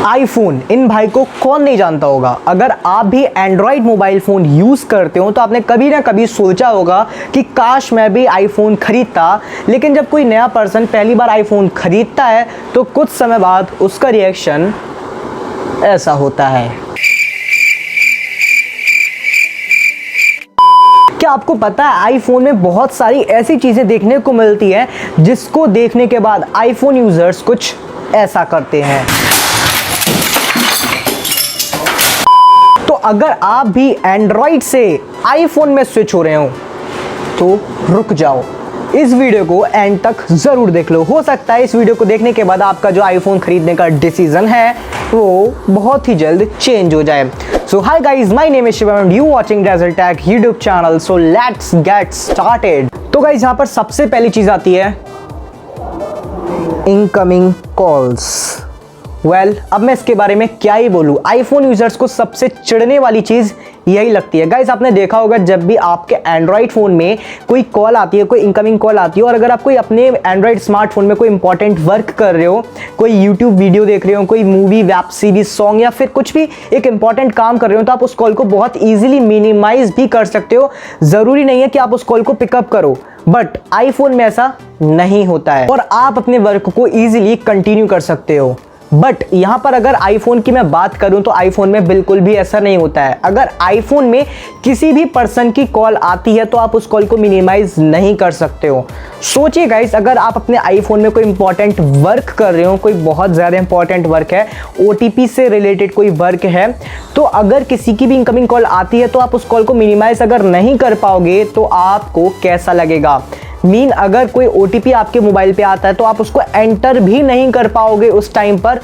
IPhone, इन भाई को कौन नहीं जानता होगा। अगर आप भी एंड्रॉयड मोबाइल फ़ोन यूज़ करते हो तो आपने कभी ना कभी सोचा होगा कि काश मैं भी आईफोन खरीदता। लेकिन जब कोई नया पर्सन पहली बार आईफोन खरीदता है तो कुछ समय बाद उसका रिएक्शन ऐसा होता है। क्या आपको पता है आईफोन में बहुत सारी ऐसी चीज़ें देखने को मिलती हैं जिसको देखने के बाद आईफोन यूज़र्स कुछ ऐसा करते हैं। तो अगर आप भी एंड्रॉयड से आईफोन में स्विच हो रहे हो तो रुक जाओ, इस वीडियो को एंड तक ज़रूर देख लो। हो सकता है इस वीडियो को देखने के बाद आपका जो आईफोन खरीदने का डिसीजन है वो बहुत ही जल्द चेंज हो जाए। So hi guys, my name is Shivam and you watching Dazzle Tech YouTube channel. So let's get started. तो guys यहाँ पर सबसे पहली चीज़ आती है इनकमिंग कॉल्स। अब मैं इसके बारे में क्या ही बोलूँ, आईफोन यूजर्स को सबसे चिढ़ने वाली चीज़ यही लगती है। गाइस आपने देखा होगा जब भी आपके एंड्रॉयड फ़ोन में कोई कॉल आती है, कोई इनकमिंग कॉल आती है, और अगर आप कोई अपने एंड्रॉयड स्मार्टफोन में कोई इंपॉर्टेंट वर्क कर रहे हो, कोई यूट्यूब वीडियो देख रहे हो, कोई मूवी, वेब सीरीज, सॉन्ग या फिर कुछ भी एक इंपॉर्टेंट काम कर रहे हो, तो आप उस कॉल को बहुत ईजिली मिनिमाइज भी कर सकते हो। ज़रूरी नहीं है कि आप उस कॉल को पिकअप करो, बट आईफोन में ऐसा नहीं होता है और आप अपने वर्क को ईजिली कंटिन्यू कर सकते हो। बट यहाँ पर अगर आईफोन की मैं बात करूँ तो आईफोन में बिल्कुल भी ऐसा नहीं होता है। अगर आईफोन में किसी भी पर्सन की कॉल आती है तो आप उस कॉल को मिनिमाइज नहीं कर सकते हो। सोचिए गाइस, अगर आप अपने आईफोन में कोई इंपॉर्टेंट वर्क कर रहे हो, कोई बहुत ज़्यादा इंपॉर्टेंट वर्क है, ओटीपी से रिलेटेड कोई वर्क है, तो अगर किसी की भी इनकमिंग कॉल आती है तो आप उस कॉल को मिनिमाइज अगर नहीं कर पाओगे तो आपको कैसा लगेगा। अगर कोई ओटीपी आपके मोबाइल पे आता है तो आप उसको एंटर भी नहीं कर पाओगे उस टाइम पर,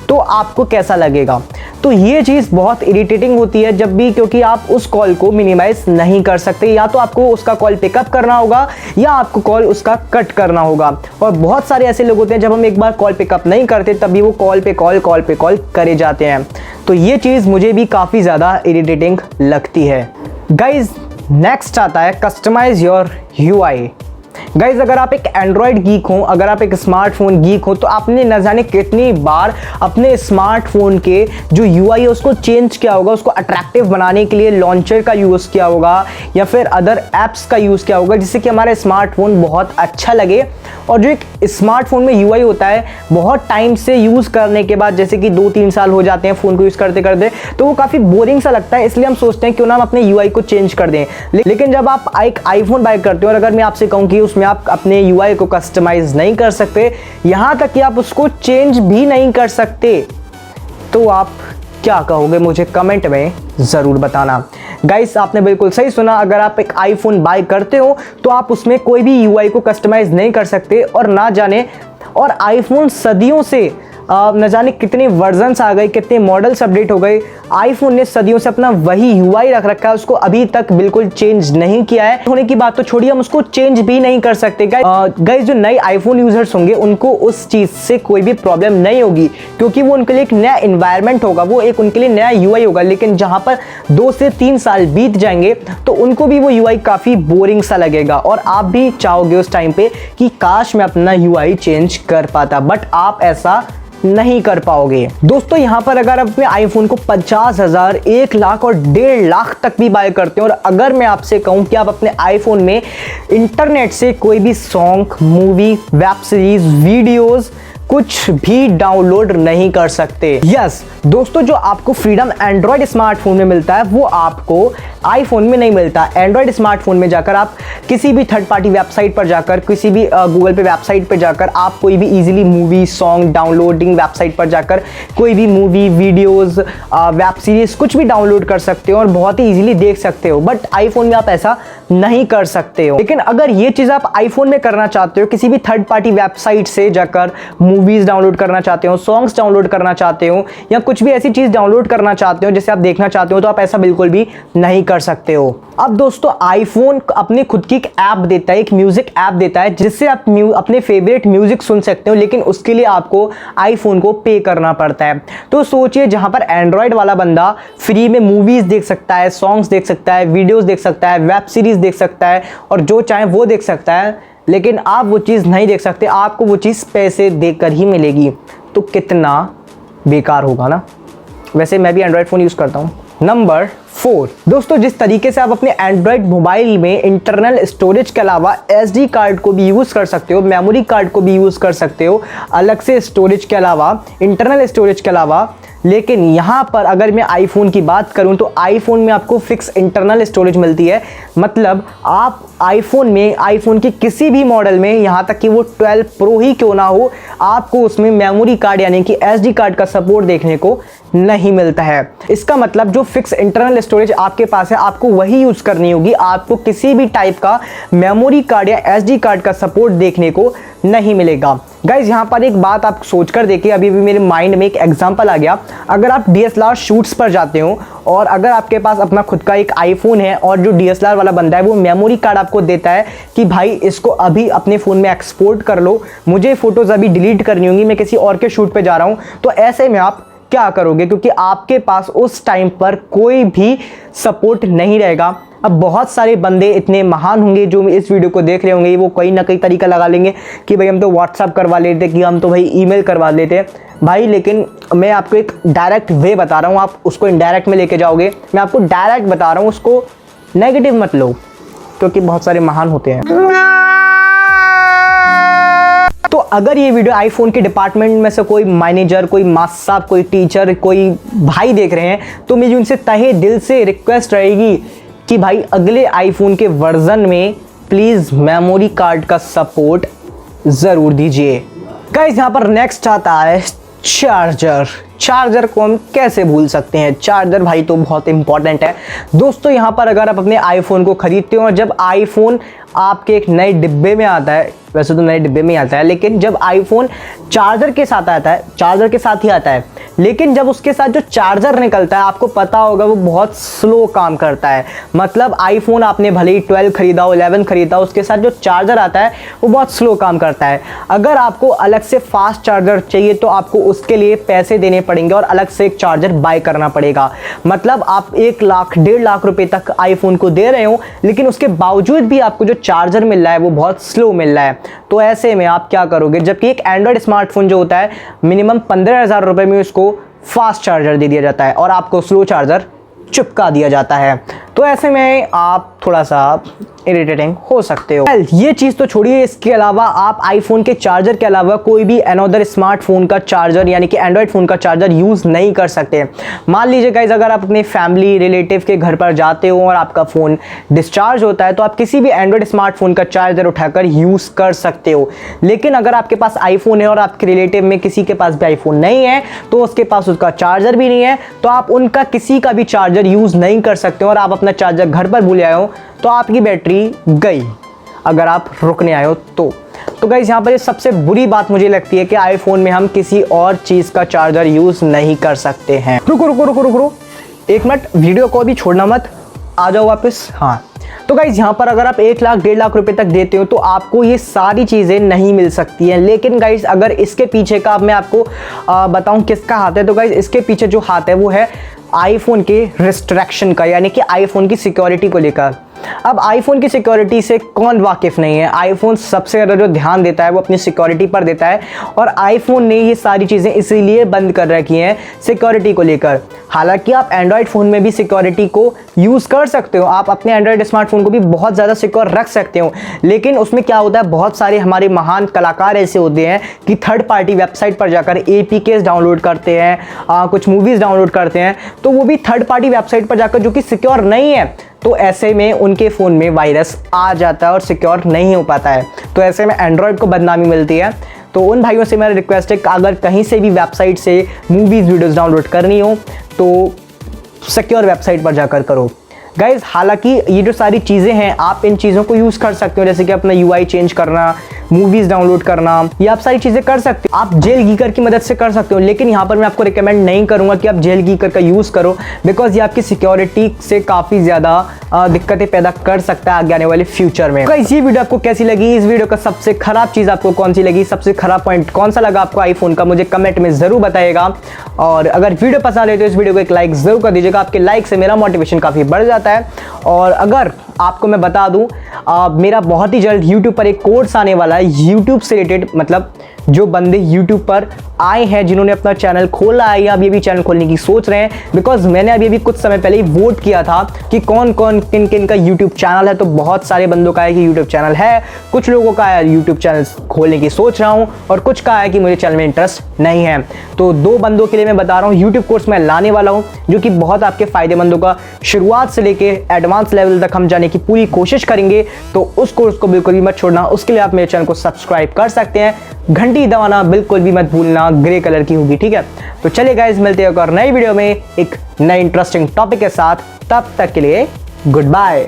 तो आपको कैसा लगेगा। तो ये चीज़ बहुत इरिटेटिंग होती है जब भी, क्योंकि आप उस कॉल को मिनिमाइज नहीं कर सकते। या तो आपको उसका कॉल पिकअप करना होगा या आपको कॉल उसका कट करना होगा। और बहुत सारे ऐसे लोग होते हैं जब हम एक बार कॉल पिकअप नहीं करते तब भी वो कॉल पे कॉल करे जाते हैं। तो ये चीज़ मुझे भी काफ़ी ज़्यादा इरिटेटिंग लगती है। गाइज नेक्स्ट आता है कस्टमाइज योर यूआई। गाइज अगर आप एक एंड्रॉयड गीक हो, अगर आप एक स्मार्टफोन गीक हो, तो आपने न जाने कितनी बार अपने स्मार्टफोन के जो यूआई है उसको चेंज किया होगा, उसको अट्रैक्टिव बनाने के लिए लॉन्चर का यूज़ किया होगा या फिर अदर ऐप्स का यूज़ किया होगा जिससे कि हमारा स्मार्टफोन बहुत अच्छा लगे। और जो एक स्मार्टफोन में यूआई होता है, बहुत टाइम से यूज़ करने के बाद, जैसे कि 2-3 साल हो जाते हैं फ़ोन को यूज़ करते करते, तो वो काफ़ी बोरिंग सा लगता है। इसलिए हम सोचते हैं क्यों ना हम अपने यूआई को चेंज कर दें। लेकिन जब आप एक आईफोन बाय करते हो और अगर मैं आपसे कहूँ कि उसमें आप अपने यूआई को कस्टमाइज नहीं कर सकते, यहाँ तक कि आप उसको चेंज भी नहीं कर सकते, तो आप क्या कहोगे मुझे कमेंट में ज़रूर बताना। गाइस आपने बिल्कुल सही सुना, अगर आप एक आईफोन बाय करते हो तो आप उसमें कोई भी यूआई को कस्टमाइज नहीं कर सकते। और ना जाने, और आईफोन सदियों से न जाने कितने वर्जन्स आ गए, कितने मॉडल्स अपडेट हो गए, आईफोन ने सदियों से अपना वही यूआई रख रखा है, उसको अभी तक बिल्कुल चेंज नहीं किया है। होने की बात तो छोड़िए, हम उसको चेंज भी नहीं कर सकते। गाइस जो नए आईफोन यूजर्स होंगे उनको उस चीज़ से कोई भी प्रॉब्लम नहीं होगी, क्योंकि वो उनके लिए एक नया इन्वायरमेंट होगा, वो एक उनके लिए नया यूआई होगा। लेकिन जहाँ पर 2 से 3 साल बीत जाएंगे तो उनको भी वो यूआई काफ़ी बोरिंग सा लगेगा और आप भी चाहोगे उस टाइम पे कि काश मैं अपना यूआई चेंज कर पाता, बट आप ऐसा नहीं कर पाओगे। दोस्तों यहाँ पर अगर आप अपने आईफोन को 50,000, 1 लाख और 1.5 लाख तक भी बाय करते हो, और अगर मैं आपसे कहूँ कि आप अपने आईफोन में इंटरनेट से कोई भी song, movie, web series, videos कुछ भी डाउनलोड नहीं कर सकते। यस दोस्तों, जो आपको फ्रीडम एंड्रॉयड स्मार्टफोन में मिलता है वो आपको आईफोन में नहीं मिलता। एंड्रॉयड स्मार्टफोन में जाकर आप किसी भी थर्ड पार्टी वेबसाइट पर जाकर, किसी भी गूगल पे वेबसाइट पर जाकर आप कोई भी easily movie, song downloading website पर जाकर कोई भी मूवी, वीडियोस, वेब सीरीज कुछ भी डाउनलोड कर सकते हो और बहुत ही इजीली देख सकते हो। बट आईफोन में आप ऐसा नहीं कर सकते हो। लेकिन अगर ये चीज़ आप आईफोन में करना चाहते हो, किसी भी थर्ड पार्टी वेबसाइट से जाकर मूवीज़ डाउनलोड करना चाहते हो, सॉन्ग्स डाउनलोड करना चाहते हो या कुछ भी ऐसी चीज़ डाउनलोड करना चाहते हो जैसे आप देखना चाहते हो, तो आप ऐसा बिल्कुल भी नहीं कर सकते हो। अब दोस्तों आईफोन अपने खुद की एक ऐप देता है, एक म्यूजिक ऐप देता है जिससे आप अपने फेवरेट म्यूजिक सुन सकते हो, लेकिन उसके लिए आपको आईफोन को पे करना पड़ता है। तो सोचिए, जहां पर एंड्रॉयड वाला बंदा फ्री में मूवीज देख सकता है, सॉन्ग्स देख सकता है, वीडियोस देख सकता है, वेब सीरीज देख सकता है और जो चाहे वो देख सकता है, लेकिन आप वो चीज़ नहीं देख सकते, आपको वो चीज़ पैसे देकर ही मिलेगी। तो कितना बेकार होगा ना। वैसे मैं भी एंड्रॉयड फ़ोन यूज़ करता हूँ। नंबर 4 दोस्तों, जिस तरीके से आप अपने एंड्रॉयड मोबाइल में इंटरनल स्टोरेज के अलावा SD कार्ड को भी यूज़ कर सकते हो, मेमोरी कार्ड को भी यूज़ कर सकते हो अलग से स्टोरेज के अलावा, इंटरनल स्टोरेज के अलावा, लेकिन यहाँ पर अगर मैं आईफोन की बात करूँ तो आईफोन में आपको फिक्स इंटरनल स्टोरेज मिलती है। मतलब आप आईफोन में, आईफोन की किसी भी मॉडल में, यहाँ तक कि वो 12 प्रो ही क्यों ना हो, आपको उसमें मेमोरी कार्ड यानी कि SD कार्ड का सपोर्ट देखने को नहीं मिलता है। इसका मतलब जो फिक्स इंटरनल स्टोरेज आपके पास है आपको वही यूज़ करनी होगी, आपको किसी भी टाइप का मेमोरी कार्ड या SD कार्ड का सपोर्ट देखने को नहीं मिलेगा। गाइज यहाँ पर एक बात आप सोच कर देखिए, अभी भी मेरे माइंड में एक एग्जांपल आ गया। अगर आप DSLR शूट्स पर जाते हो और अगर आपके पास अपना खुद का एक आईफोन है और जो DSLR वाला बंदा है वो मेमोरी कार्ड आपको देता है कि भाई इसको अभी अपने फ़ोन में एक्सपोर्ट कर लो, मुझे फ़ोटोज़ अभी डिलीट करनी होंगी, मैं किसी और के शूट पे जा रहा हूँ, तो ऐसे में आप क्या करोगे? क्योंकि आपके पास उस टाइम पर कोई भी सपोर्ट नहीं रहेगा। अब बहुत सारे बंदे इतने महान होंगे जो इस वीडियो को देख रहे होंगे, वो कोई ना कोई तरीका लगा लेंगे कि भाई हम तो व्हाट्सअप करवा लेते, कि हम तो भाई ईमेल करवा लेते भाई। लेकिन मैं आपको एक डायरेक्ट वे बता रहा हूँ, आप उसको इनडायरेक्ट में लेके जाओगे। मैं आपको डायरेक्ट बता रहा हूँ, उसको नेगेटिव मत लो, क्योंकि बहुत सारे महान होते हैं। तो अगर ये वीडियो आईफोन के डिपार्टमेंट में से कोई मैनेजर, कोई मास्टर साहब, कोई टीचर, कोई भाई देख रहे हैं तो मेरी उनसे तहे दिल से रिक्वेस्ट रहेगी कि भाई अगले आईफोन के वर्जन में प्लीज़ मेमोरी कार्ड का सपोर्ट ज़रूर दीजिए। गाइस यहाँ पर नेक्स्ट आता है चार्जर। चार्जर को हम कैसे भूल सकते हैं? चार्जर भाई तो बहुत इंपॉर्टेंट है दोस्तों। यहाँ पर अगर आप अपने आईफोन को खरीदते हो और जब आईफोन आपके एक नए डिब्बे में आता है, वैसे तो नए डिब्बे में ही आता है, लेकिन जब आईफोन चार्जर के साथ आता है, चार्जर के साथ ही आता है, लेकिन जब उसके साथ जो चार्जर निकलता है आपको पता होगा वो बहुत स्लो काम करता है। मतलब आईफोन आपने भले ही 12 खरीदा हो, 11 खरीदा हो, उसके साथ जो चार्जर आता है वो बहुत स्लो काम करता है। अगर आपको अलग से फास्ट चार्जर चाहिए तो आपको उसके लिए पैसे देने पड़ेंगे और अलग से एक चार्जर बाय करना पड़ेगा। मतलब आप 1 लाख 1.5 लाख रुपए तक आईफोन को दे रहे हो, लेकिन उसके बावजूद भी आपको जो चार्जर मिल रहा है वो बहुत स्लो मिल रहा है। तो ऐसे में आप क्या करोगे? जबकि एक एंड्रॉयड स्मार्टफोन जो होता है मिनिमम 15,000 रुपए में उसको फास्ट चार्जर दे दिया जाता है और आपको स्लो चार्जर चिपका दिया जाता है। तो ऐसे में आप थोड़ा सा इरिटेटिंग हो सकते हो। ये चीज़ तो छोड़िए, इसके अलावा आप आईफोन के चार्जर के अलावा कोई भी अनदर स्मार्टफोन का चार्जर यानी कि एंड्रॉयड फ़ोन का चार्जर यूज़ नहीं कर सकते। मान लीजिए गाइस, अगर आप अपने फैमिली रिलेटिव के घर पर जाते हो और आपका फ़ोन डिस्चार्ज होता है तो आप किसी भी एंड्रॉयड स्मार्टफोन का चार्जर उठाकर यूज़ कर सकते हो। लेकिन अगर आपके पास आईफोन है और आपके रिलेटिव में किसी के पास भी आईफोन नहीं है, तो उसके पास उसका चार्जर भी नहीं है, तो आप उनका किसी का भी चार्जर यूज़ नहीं कर सकते हो और आप अपना चार्जर घर पर भूल आए हो तो आपकी बैटरी गई, अगर आप रुकने आए हो तो गाइस यहाँ पर ये सबसे बुरी बात मुझे लगती है कि आईफोन में हम किसी और चीज़ का चार्जर यूज़ नहीं कर सकते हैं। रुको 1 मिनट, वीडियो को भी छोड़ना मत, आ जाओ वापस। हाँ, तो गाइस यहाँ पर अगर आप 1 लाख 1.5 लाख रुपए तक देते हो तो आपको ये सारी चीज़ें नहीं मिल सकती हैं। लेकिन गाइस अगर इसके पीछे का मैं आपको बताऊँ किसका हाथ है, तो गाइस इसके पीछे जो हाथ है वो है आईफोन के रिस्ट्रिक्शन का, यानी कि आईफोन की सिक्योरिटी को लेकर। अब आईफोन की सिक्योरिटी से कौन वाकिफ़ नहीं है? आईफोन सबसे ज़्यादा जो ध्यान देता है वो अपनी सिक्योरिटी पर देता है और आईफोन ने ये सारी चीज़ें इसीलिए बंद कर रखी हैं सिक्योरिटी को लेकर। हालांकि आप एंड्रॉयड फ़ोन में भी सिक्योरिटी को यूज़ कर सकते हो, आप अपने एंड्रॉयड स्मार्टफोन को भी बहुत ज़्यादा सिक्योर रख सकते हो, लेकिन उसमें क्या होता है, बहुत सारे हमारे महान कलाकार ऐसे होते हैं कि थर्ड पार्टी वेबसाइट पर जाकर APKs डाउनलोड करते हैं, कुछ मूवीज़ डाउनलोड करते हैं, तो वो भी थर्ड पार्टी वेबसाइट पर जाकर जो कि सिक्योर नहीं है, तो ऐसे में उनके फ़ोन में वायरस आ जाता है और सिक्योर नहीं हो पाता है। तो ऐसे में एंड्रॉयड को बदनामी मिलती है। तो उन भाइयों से मेरा रिक्वेस्ट है कि अगर कहीं से भी वेबसाइट से मूवीज़ वीडियोज़ डाउनलोड करनी हो तो सिक्योर वेबसाइट पर जाकर करो गाइज़। हालांकि ये जो सारी चीज़ें हैं आप इन चीज़ों को यूज़ कर सकते हो, जैसे कि अपना UI चेंज करना, मूवीज़ डाउनलोड करना, ये आप सारी चीज़ें कर सकते हो, आप जेल गीकर की मदद से कर सकते हो। लेकिन यहाँ पर मैं आपको रिकमेंड नहीं करूँगा कि आप जेल गीकर का यूज़ करो, बिकॉज ये आपकी सिक्योरिटी से काफ़ी ज़्यादा दिक्कतें पैदा कर सकता है आगे आने वाले फ्यूचर में। गाइस ये वीडियो आपको कैसी लगी? इस वीडियो का सबसे खराब चीज़ आपको कौन सी लगी? सबसे खराब पॉइंट कौन सा लगा आपको आईफोन का? मुझे कमेंट में ज़रूर बताइएगा। और अगर वीडियो पसंद है तो इस वीडियो को एक लाइक ज़रूर कर दीजिएगा, आपके लाइक से मेरा मोटिवेशन काफ़ी बढ़ जाता है। और अगर आपको मैं बता दूं, मेरा बहुत ही जल्द YouTube पर एक कोर्स आने वाला है, YouTube से रिलेटेड, मतलब जो बंदे यूट्यूब पर आए हैं, जिन्होंने अपना चैनल खोला है या अभी अभी चैनल खोलने की सोच रहे हैं, बिकॉज मैंने अभी अभी कुछ समय पहले ही वोट किया था कि कौन कौन किन किन का यूट्यूब चैनल है। तो बहुत सारे बंदों का है कि यूट्यूब चैनल है, कुछ लोगों का है यूट्यूब चैनल खोलने की सोच रहा हूं, और कुछ का है कि मुझे चैनल में इंटरेस्ट नहीं है। तो दो बंदों के लिए मैं बता रहा हूं, यूट्यूब कोर्स मैं लाने वाला हूं जो कि बहुत आपके फायदेमंद होगा। शुरुआत से लेके एडवांस लेवल तक हम जाने की पूरी कोशिश करेंगे, तो उस कोर्स को बिल्कुल भी मत छोड़ना। उसके लिए आप मेरे चैनल को सब्सक्राइब कर सकते हैं, घंटी दबाना बिल्कुल भी मत भूलना, ग्रे कलर की होगी, ठीक है। तो चलिए गाइस, मिलते हैं एक और नई वीडियो में एक नए इंटरेस्टिंग टॉपिक के साथ। तब तक के लिए गुड बाय।